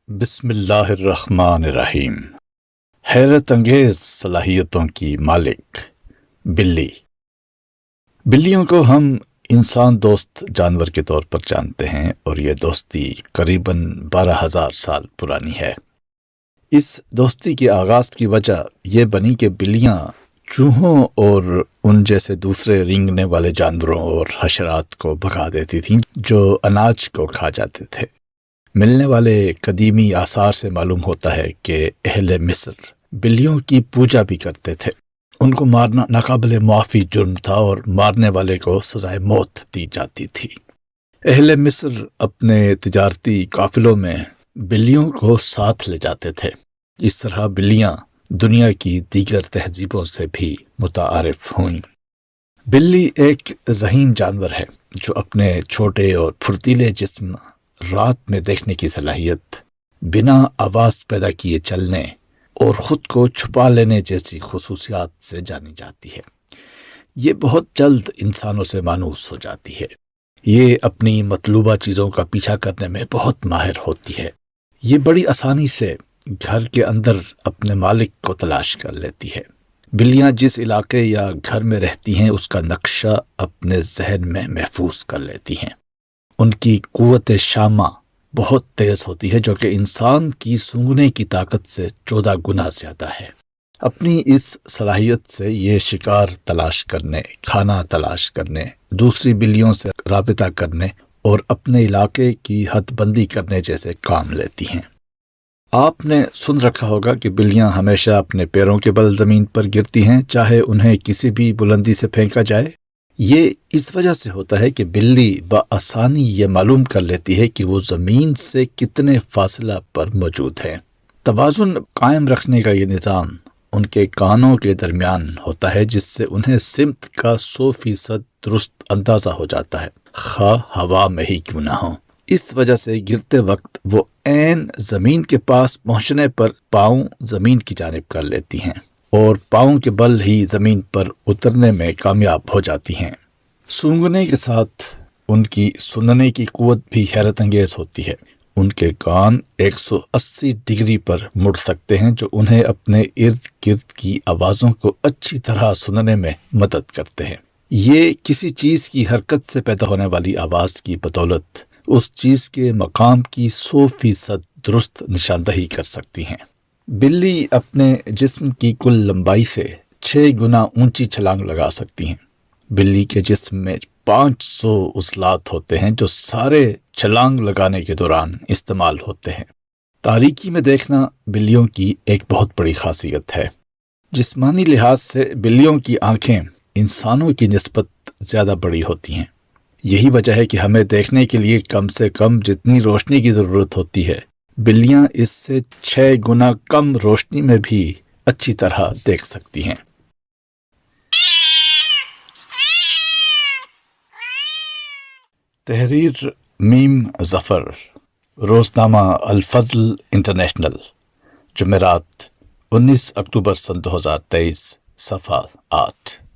بسم اللہ الرحمن الرحیم۔ حیرت انگیز صلاحیتوں کی مالک بلیوں کو ہم انسان دوست جانور کے طور پر جانتے ہیں اور یہ دوستی قریباً 12,000 سال پرانی ہے۔ اس دوستی کے آغاز کی وجہ یہ بنی کہ بلیاں چوہوں اور ان جیسے دوسرے رینگنے والے جانوروں اور حشرات کو بھگا دیتی تھیں جو اناج کو کھا جاتے تھے۔ ملنے والے قدیمی آثار سے معلوم ہوتا ہے کہ اہل مصر بلیوں کی پوجا بھی کرتے تھے۔ ان کو مارنا ناقابل معافی جرم تھا اور مارنے والے کو سزائے موت دی جاتی تھی۔ اہل مصر اپنے تجارتی قافلوں میں بلیوں کو ساتھ لے جاتے تھے۔ اس طرح بلیاں دنیا کی دیگر تہذیبوں سے بھی متعارف ہوئیں۔ بلی ایک ذہین جانور ہے جو اپنے چھوٹے اور پھرتیلے جسم، رات میں دیکھنے کی صلاحیت، بنا آواز پیدا کیے چلنے اور خود کو چھپا لینے جیسی خصوصیات سے جانی جاتی ہے۔ یہ بہت جلد انسانوں سے مانوس ہو جاتی ہے۔ یہ اپنی مطلوبہ چیزوں کا پیچھا کرنے میں بہت ماہر ہوتی ہے۔ یہ بڑی آسانی سے گھر کے اندر اپنے مالک کو تلاش کر لیتی ہے۔ بلیاں جس علاقے یا گھر میں رہتی ہیں اس کا نقشہ اپنے ذہن میں محفوظ کر لیتی ہیں۔ ان کی قوت شامہ بہت تیز ہوتی ہے جو کہ انسان کی سونگھنے کی طاقت سے 14 گنا زیادہ ہے۔ اپنی اس صلاحیت سے یہ شکار تلاش کرنے، کھانا تلاش کرنے، دوسری بلیوں سے رابطہ کرنے اور اپنے علاقے کی حد بندی کرنے جیسے کام لیتی ہیں۔ آپ نے سن رکھا ہوگا کہ بلیاں ہمیشہ اپنے پیروں کے بل زمین پر گرتی ہیں چاہے انہیں کسی بھی بلندی سے پھینکا جائے۔ یہ اس وجہ سے ہوتا ہے کہ بلی بآسانی یہ معلوم کر لیتی ہے کہ وہ زمین سے کتنے فاصلہ پر موجود ہے۔ توازن قائم رکھنے کا یہ نظام ان کے کانوں کے درمیان ہوتا ہے جس سے انہیں سمت کا 100% درست اندازہ ہو جاتا ہے، خواہ ہوا میں ہی کیوں نہ ہو۔ اس وجہ سے گرتے وقت وہ عین زمین کے پاس پہنچنے پر پاؤں زمین کی جانب کر لیتی ہیں اور پاؤں کے بل ہی زمین پر اترنے میں کامیاب ہو جاتی ہیں۔ سونگھنے کے ساتھ ان کی سننے کی قوت بھی حیرت انگیز ہوتی ہے۔ ان کے کان 180 ڈگری پر مڑ سکتے ہیں جو انہیں اپنے ارد گرد کی آوازوں کو اچھی طرح سننے میں مدد کرتے ہیں۔ یہ کسی چیز کی حرکت سے پیدا ہونے والی آواز کی بدولت اس چیز کے مقام کی 100% درست نشاندہی کر سکتی ہیں۔ بلی اپنے جسم کی کل لمبائی سے 6 گنا اونچی چھلانگ لگا سکتی ہیں۔ بلی کے جسم میں 500 عضلات ہوتے ہیں جو سارے چھلانگ لگانے کے دوران استعمال ہوتے ہیں۔ تاریکی میں دیکھنا بلیوں کی ایک بہت بڑی خاصیت ہے۔ جسمانی لحاظ سے بلیوں کی آنکھیں انسانوں کی نسبت زیادہ بڑی ہوتی ہیں۔ یہی وجہ ہے کہ ہمیں دیکھنے کے لیے کم سے کم جتنی روشنی کی ضرورت ہوتی ہے، بلیاں اس سے 6 گنا کم روشنی میں بھی اچھی طرح دیکھ سکتی ہیں۔ تحریر میم ظفر، روزنامہ الفضل انٹرنیشنل، جمعرات 19 اکتوبر سن 2023، صفحہ 8۔